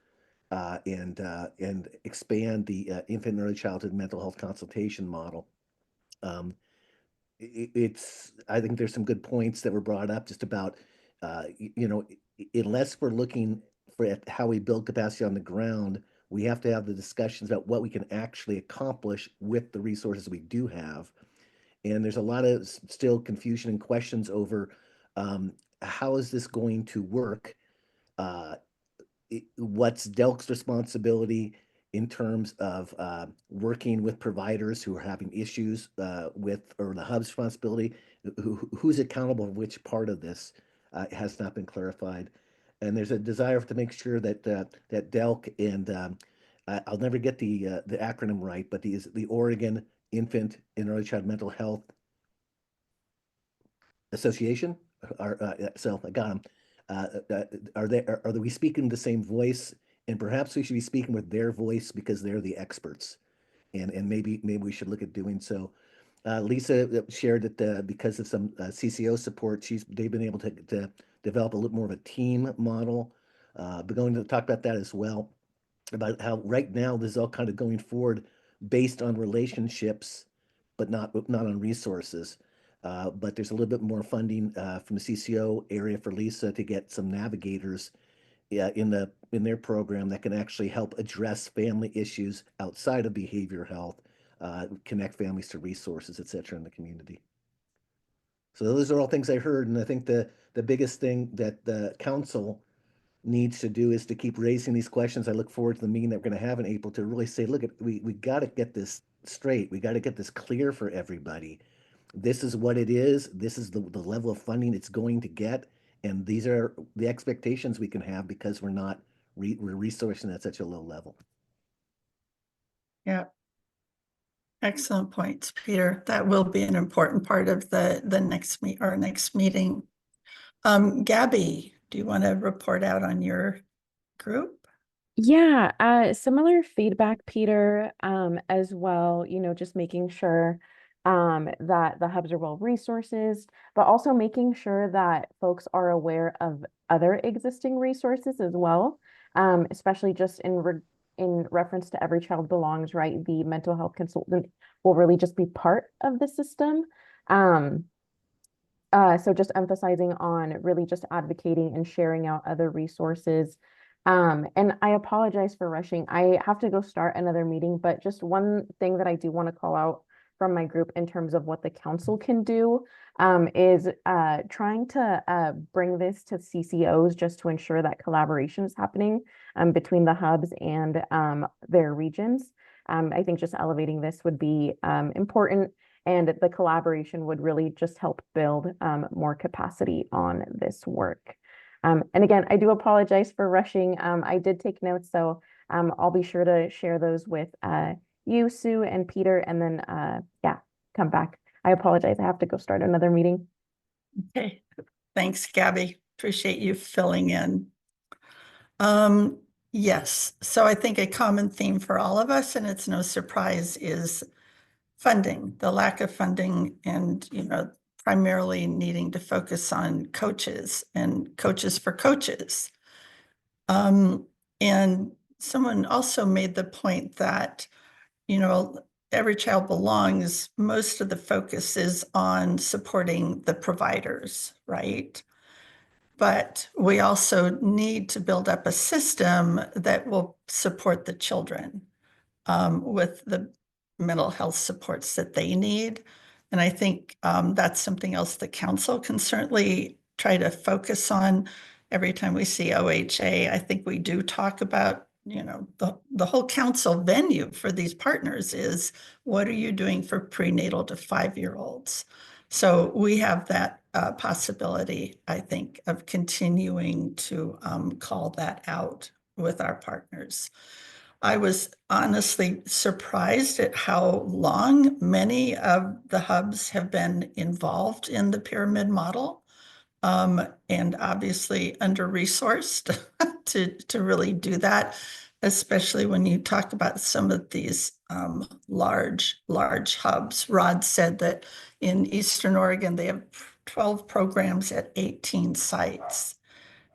Speaker 13: and expand the infant and early childhood mental health consultation model. I think there's some good points that were brought up just about, you know, unless we're looking at how we build capacity on the ground, we have to have the discussions about what we can actually accomplish with the resources we do have. And there's a lot of still confusion and questions over how is this going to work? What's DELC's responsibility in terms of working with providers who are having issues with, or the hub's responsibility? Who's accountable for which part of this has not been clarified. And there's a desire to make sure that that DELC and I'll never get the acronym right, but the Oregon Infant and Early Child Mental Health Association, so I got them. Are we speaking the same voice? And perhaps we should be speaking with their voice because they're the experts, and maybe we should look at doing so. Lisa shared that because of some CCO support, they've been able to develop a little more of a team model. We're going to talk about that as well, about how right now this is all kind of going forward based on relationships, but not on resources. But there's a little bit more funding from the CCO area for Lisa to get some navigators in their program that can actually help address family issues outside of behavior health, connect families to resources, et cetera, in the community. So those are all things I heard, and I think the biggest thing that the council needs to do is to keep raising these questions. I look forward to the meeting that we're going to have in April to really say, look, we got to get this straight. We got to get this clear for everybody. This is what it is. This is the level of funding it's going to get. And these are the expectations we can have because we're not we're resourcing at such a low level.
Speaker 10: Yeah. Excellent points, Peter. That will be an important part of the next meeting. Gabby, do you want to report out on your group?
Speaker 14: Yeah, similar feedback, Peter, as well, you know, just making sure that the hubs are well resources, but also making sure that folks are aware of other existing resources as well, especially just in reference to Every Child Belongs, right? The mental health consultant will really just be part of the system. So just emphasizing on really just advocating and sharing out other resources. And I apologize for rushing. I have to go start another meeting, but just one thing that I do want to call out from my group in terms of what the council can do is trying to bring this to CCOs just to ensure that collaboration is happening between the hubs and their regions. I think just elevating this would be important, and the collaboration would really just help build more capacity on this work. And again, I do apologize for rushing. I did take notes, so I'll be sure to share those with you, Sue, and Peter, and then yeah, come back. I apologize. I have to go start another meeting.
Speaker 10: Okay, thanks, Gabby. Appreciate you filling in. Yes, so I think a common theme for all of us, and it's no surprise, is funding, the lack of funding, and, you know, primarily needing to focus on coaches and coaches for coaches. And someone also made the point that, you know, Every Child Belongs, most of the focus is on supporting the providers, right? But we also need to build up a system that will support the children with the mental health supports that they need. And I think that's something else the council can certainly try to focus on. Every time we see OHA, I think we do talk about, you know, the whole council venue for these partners is, what are you doing for prenatal to 5-year-olds? So we have that possibility, I think, of continuing to call that out with our partners. I was honestly surprised at how long many of the hubs have been involved in the pyramid model, and obviously under-resourced to really do that, especially when you talk about some of these large hubs. Rod said that in Eastern Oregon, they have 12 programs at 18 sites,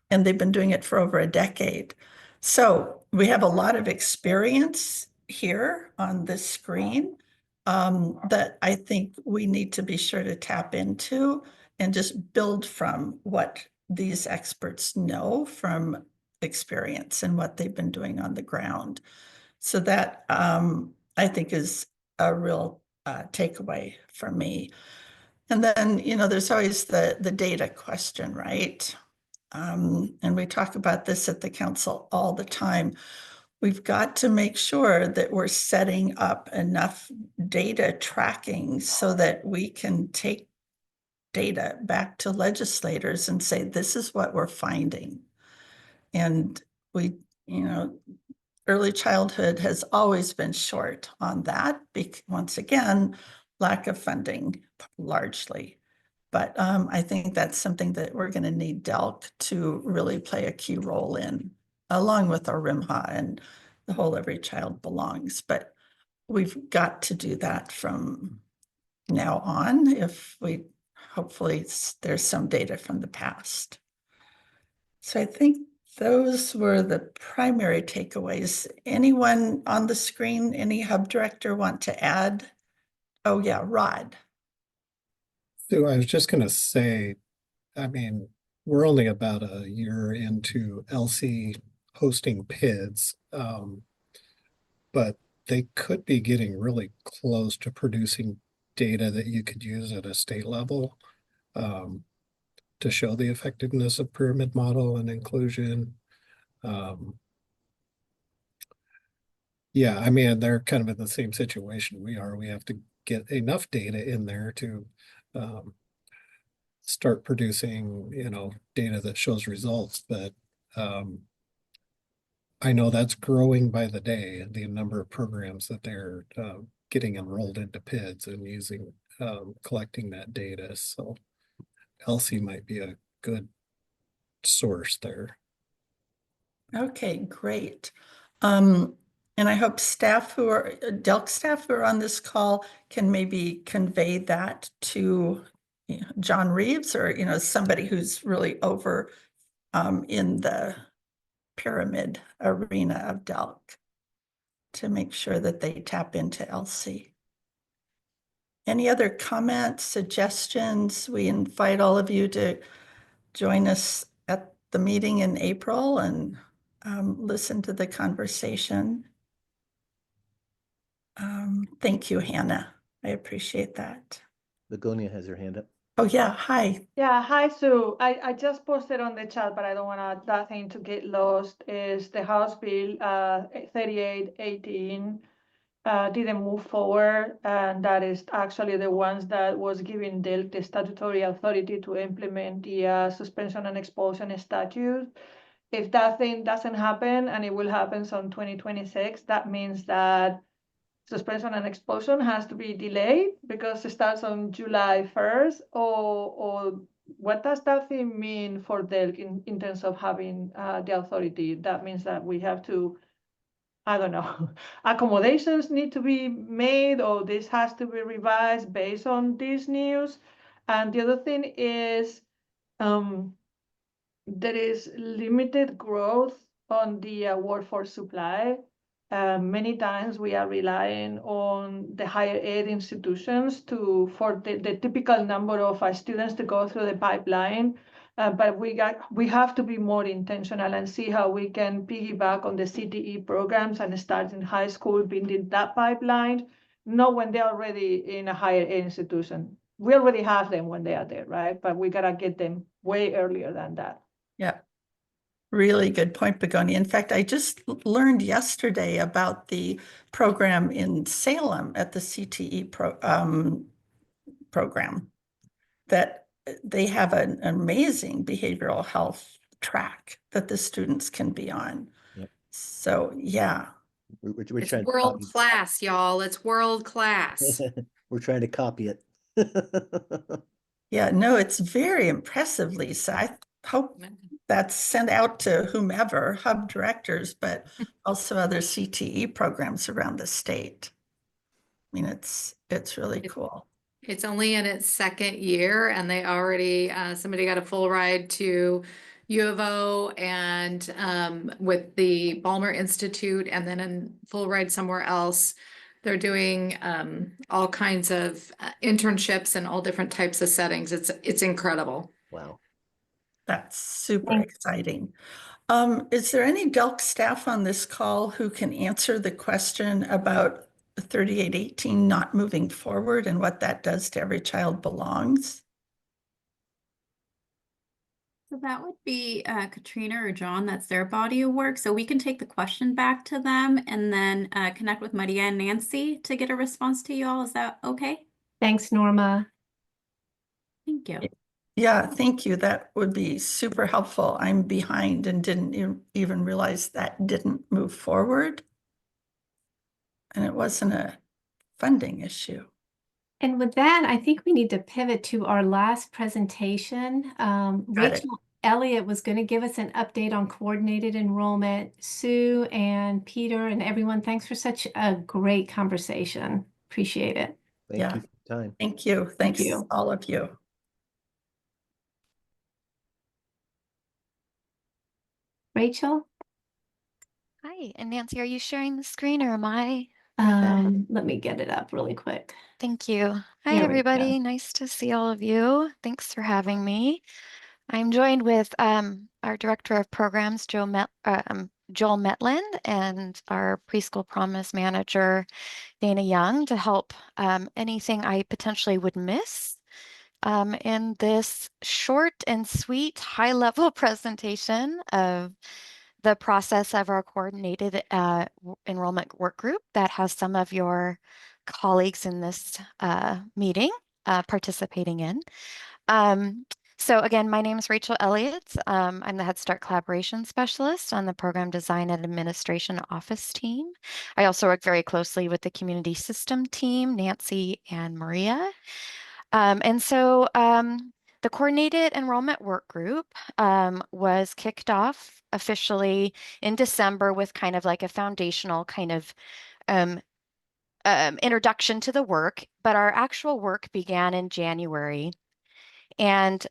Speaker 10: and they've been doing it for over a decade. So we have a lot of experience here on this screen that I think we need to be sure to tap into and just build from what these experts know from experience and what they've been doing on the ground. So that I think is a real takeaway for me. And then, you know, there's always the data question, right? And we talk about this at the council all the time. We've got to make sure that we're setting up enough data tracking so that we can take data back to legislators and say, this is what we're finding. And we, you know, early childhood has always been short on that, once again, lack of funding largely. But I think that's something that we're going to need DELC to really play a key role in, along with our RIMHA and the whole Every Child Belongs. But we've got to do that from now on if we, hopefully there's some data from the past. So I think those were the primary takeaways. Anyone on the screen, any hub director want to add? Oh yeah, Rod.
Speaker 12: So I was just going to say, I mean, we're only about a year into LC hosting PIDs, but they could be getting really close to producing data that you could use at a state level to show the effectiveness of pyramid model and inclusion. Yeah, I mean, they're kind of in the same situation we are. We have to get enough data in there to start producing, you know, data that shows results. But I know that's growing by the day, the number of programs that they're getting enrolled into PIDs and using, collecting that data. So LC might be a good source there.
Speaker 10: Okay, great. And I hope staff who are, DELC staff who are on this call can maybe convey that to John Reeves, or, you know, somebody who's really over in the pyramid arena of DELC, to make sure that they tap into LC. Any other comments, suggestions? We invite all of you to join us at the meeting in April and listen to the conversation. Thank you, Hannah. I appreciate that.
Speaker 13: Begonia has her hand up.
Speaker 10: Oh yeah, hi.
Speaker 15: Yeah, hi Sue. I just posted on the chat, but I don't want that thing to get lost. Is the House Bill 3818 didn't move forward, and that is actually the ones that was giving DELC the statutory authority to implement the suspension and expulsion statute. If that thing doesn't happen, and it will happen on 2026, that means that suspension and expulsion has to be delayed because it starts on July 1st, or what does that thing mean for DELC in terms of having the authority? That means that we have to, I don't know, accommodations need to be made, or this has to be revised based on this news. And the other thing is there is limited growth on the workforce supply. Many times we are relying on the higher ed institutions for the typical number of students to go through the pipeline. But we have to be more intentional and see how we can piggyback on the CTE programs and start in high school building that pipeline, not when they're already in a higher ed institution. We already have them when they are there, right? But we gotta get them way earlier than that.
Speaker 10: Yeah. Really good point, Begonia. In fact, I just learned yesterday about the program in Salem at the CTE program, that they have an amazing behavioral health track that the students can be on.
Speaker 13: Yep.
Speaker 10: So, yeah.
Speaker 13: We're
Speaker 16: It's
Speaker 13: trying to
Speaker 16: world
Speaker 13: copy.
Speaker 16: class, y'all. It's world class.
Speaker 13: We're trying to copy it.
Speaker 10: Yeah, no, it's very impressive, Lisa. I hope that's sent out to whomever, hub directors, but also other CTE programs around the state. I mean, it's really cool.
Speaker 16: It's only in its second year, and they already somebody got a full ride to U of O and with the Balmer Institute, and then a full ride somewhere else. They're doing all kinds of internships and all different types of settings. It's incredible.
Speaker 13: Wow.
Speaker 10: That's super exciting. Is there any DELC staff on this call who can answer the question about 3818 not moving forward and what that does to Every Child Belongs?
Speaker 17: So that would be Katrina or John. That's their body of work. So we can take the question back to them and then connect with Maria and Nancy to get a response to you all. Is that okay?
Speaker 2: Thanks, Norma.
Speaker 17: Thank you.
Speaker 10: Yeah, thank you. That would be super helpful. I'm behind and didn't even realize that didn't move forward. And it wasn't a funding issue.
Speaker 2: And with that, I think we need to pivot to our last presentation. Rachel Elliott was going to give us an update on coordinated enrollment. Sue and Peter and everyone, thanks for such a great conversation. Appreciate it.
Speaker 13: Thank you for your time.
Speaker 10: Thank you. Thanks, all of you.
Speaker 2: Rachel?
Speaker 18: Hi, and Nancy, are you sharing the screen or am I?
Speaker 2: Let me get it up really quick.
Speaker 18: Thank you. Hi,
Speaker 2: There we
Speaker 18: everybody.
Speaker 2: go.
Speaker 18: Nice to see all of you. Thanks for having me. I'm joined with our Director of Programs, Joel Metland, and our Preschool Promise Manager, Dana Young, to help anything I potentially would miss in this short and sweet high-level presentation of the process of our coordinated enrollment work group that has some of your colleagues in this meeting participating in. So again, my name is Rachel Elliott. I'm the Head Start Collaboration Specialist on the Program Design and Administration Office team. I also work very closely with the Community System team, Nancy and Maria. The Coordinated Enrollment Work Group was kicked off officially in December with kind of like a foundational kind of introduction to the work, but our actual work began in January. And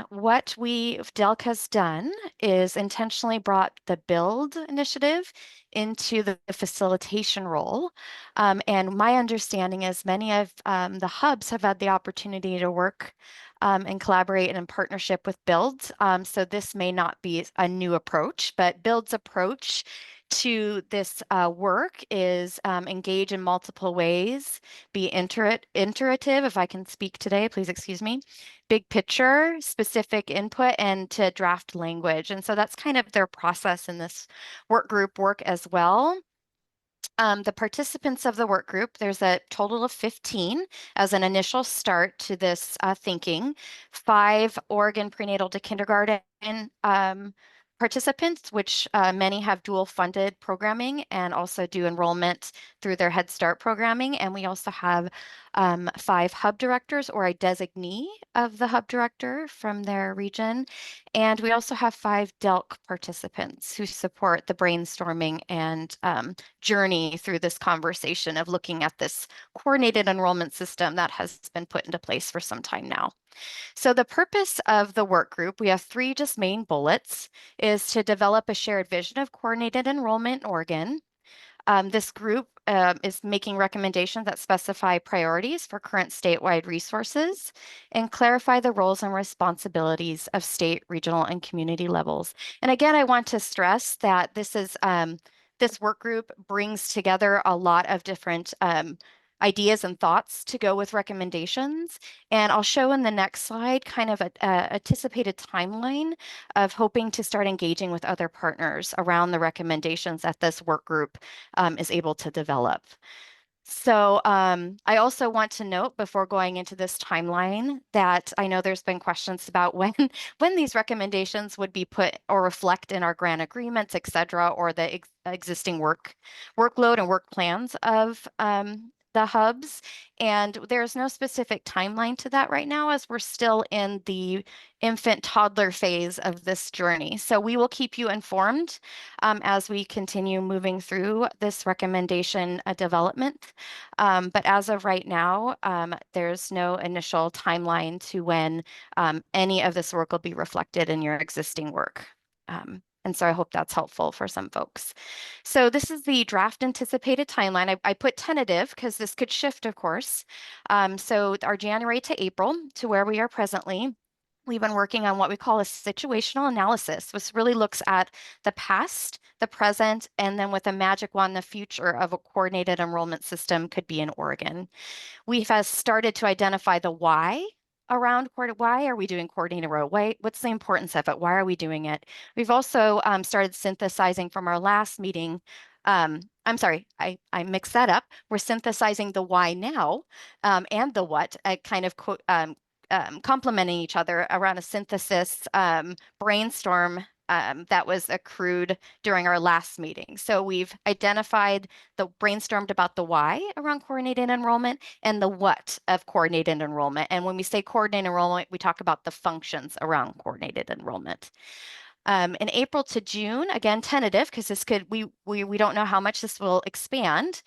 Speaker 18: what DELC has done is intentionally brought the BUILD initiative into the facilitation role. And my understanding is many of the hubs have had the opportunity to work and collaborate and in partnership with BUILD. So this may not be a new approach, but BUILD's approach to this work is engage in multiple ways, be iterative, if I can speak today, please excuse me, big picture, specific input, and to draft language. And so that's kind of their process in this work group work as well. The participants of the work group, there's a total of 15 as an initial start to this thinking. 5 Oregon prenatal to kindergarten participants, which many have dual funded programming and also do enrollment through their Head Start programming. And we also have 5 hub directors or a designee of the hub director from their region. And we also have 5 DELC participants who support the brainstorming and journey through this conversation of looking at this coordinated enrollment system that has been put into place for some time now. So the purpose of the work group, we have 3 just main bullets, is to develop a shared vision of coordinated enrollment in Oregon. This group is making recommendations that specify priorities for current statewide resources and clarify the roles and responsibilities of state, regional, and community levels. And again, I want to stress that this is this work group brings together a lot of different ideas and thoughts to go with recommendations. And I'll show in the next slide kind of a anticipated timeline of hoping to start engaging with other partners around the recommendations that this work group is able to develop. So I also want to note before going into this timeline that I know there's been questions about when these recommendations would be put or reflect in our grant agreements, et cetera, or the existing workload and work plans of the hubs. And there's no specific timeline to that right now, as we're still in the infant toddler phase of this journey. So we will keep you informed as we continue moving through this recommendation development. But as of right now, there's no initial timeline to when any of this work will be reflected in your existing work. And so I hope that's helpful for some folks. So this is the draft anticipated timeline. I put tentative because this could shift, of course. So our January to April to where we are presently. We've been working on what we call a situational analysis, which really looks at the past, the present, and then with a magic wand, the future of a coordinated enrollment system could be in Oregon. We've started to identify the why around why are we doing coordinated enrollment? What's the importance of it? Why are we doing it? We've also started synthesizing from our last meeting. I'm sorry, I mixed that up. We're synthesizing the why now and the what, kind of complementing each other around a synthesis brainstorm that was accrued during our last meeting. So we've brainstormed about the why around coordinated enrollment and the what of coordinated enrollment. And when we say coordinated enrollment, we talk about the functions around coordinated enrollment. In April to June, again, tentative, because this could, we don't know how much this will expand.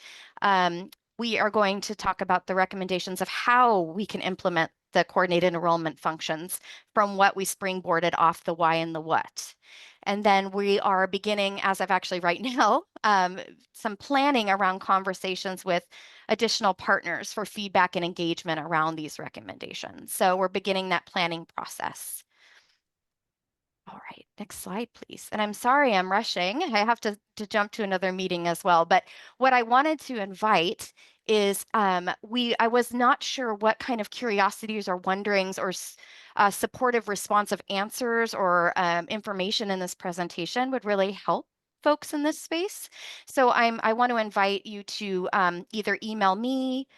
Speaker 18: We are going to talk about the recommendations of how we can implement the coordinated enrollment functions from what we springboarded off the why and the what. And then we are beginning, as of actually right now, some planning around conversations with additional partners for feedback and engagement around these recommendations. So we're beginning that planning process. All right, next slide, please. And I'm sorry I'm rushing. I have to jump to another meeting as well. But what I wanted to invite is I was not sure what kind of curiosities or wonderings or supportive responsive answers or information in this presentation would really help folks in this space. So I want to invite you to either email me,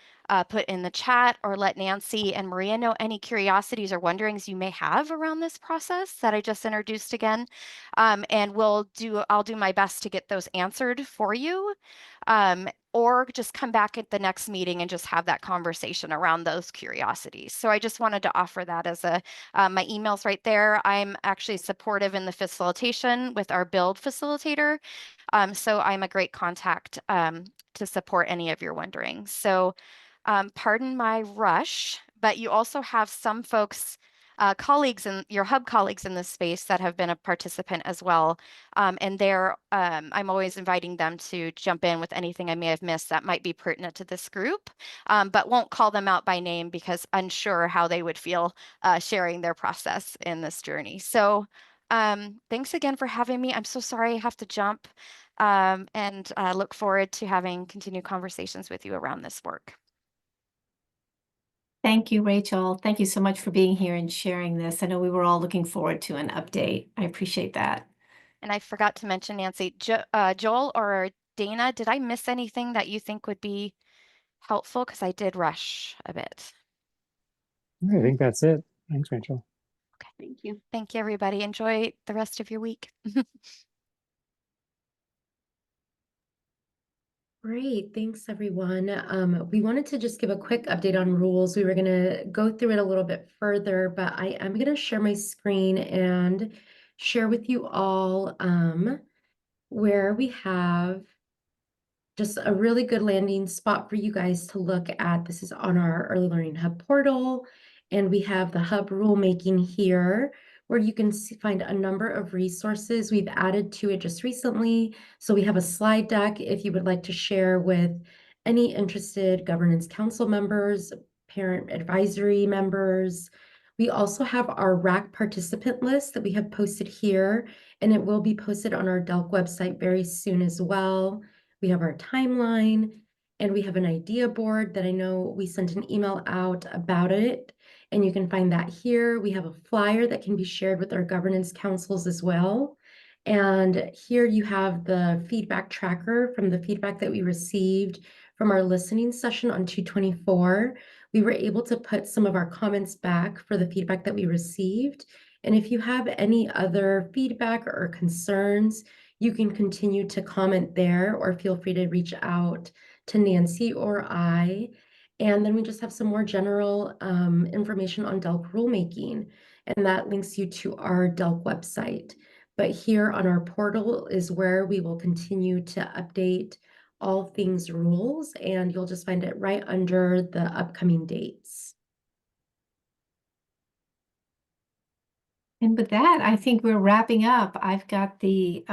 Speaker 18: put in the chat, or let Nancy and Maria know any curiosities or wonderings you may have around this process that I just introduced again. And I'll do my best to get those answered for you. Or just come back at the next meeting and just have that conversation around those curiosities. So I just wanted to offer that as my email's right there. I'm actually supportive in the facilitation with our build facilitator. So I'm a great contact to support any of your wonderings. So pardon my rush, but you also have some folks, colleagues and your hub colleagues in this space that have been a participant as well. And I'm always inviting them to jump in with anything I may have missed that might be pertinent to this group, but won't call them out by name because unsure how they would feel sharing their process in this journey. So thanks again for having me. I'm so sorry I have to jump and look forward to having continued conversations with you around this work.
Speaker 2: Thank you, Rachel. Thank you so much for being here and sharing this. I know we were all looking forward to an update. I appreciate that.
Speaker 18: And I forgot to mention, Nancy, Joel or Dana, did I miss anything that you think would be helpful? Because I did rush a bit.
Speaker 19: I think that's it. Thanks, Rachel.
Speaker 18: Okay. Thank you. Thank you, everybody. Enjoy the rest of your week.
Speaker 1: Great, thanks everyone. We wanted to just give a quick update on rules. We were going to go through it a little bit further, but I am going to share my screen and share with you all where we have just a really good landing spot for you guys to look at. This is on our Early Learning Hub portal, and we have the Hub rulemaking here, where you can find a number of resources. We've added to it just recently. So we have a slide deck if you would like to share with any interested governance council members, parent advisory members. We also have our RAC participant list that we have posted here, and it will be posted on our DELC website very soon as well. We have our timeline, And we have an idea board that I know we sent an email out about it, and you can find that here. We have a flyer that can be shared with our governance councils as well. And here you have the feedback tracker from the feedback that we received from our listening session on 2/24. We were able to put some of our comments back for the feedback that we received. And if you have any other feedback or concerns, you can continue to comment there or feel free to reach out to Nancy or I. And then we just have some more general information on DELC rulemaking, and that links you to our DELC website. But here on our portal is where we will continue to update all things rules, and you'll just find it right under the upcoming dates.
Speaker 2: And with that, I think we're wrapping up. I've got the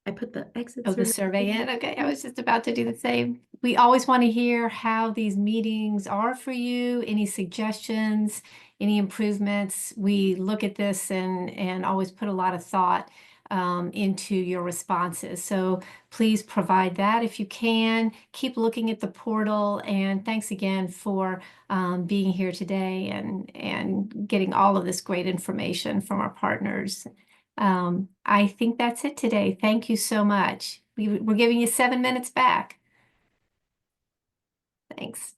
Speaker 1: I put the exit
Speaker 2: the survey in. Okay, I was just about to do the same. We always want to hear how these meetings are for you, any suggestions, any improvements. We look at this and always put a lot of thought into your responses. So please provide that if you can. Keep looking at the portal, and thanks again for being here today and getting all of this great information from our partners. I think that's it today. Thank you so much. We're giving you 7 minutes back. Thanks.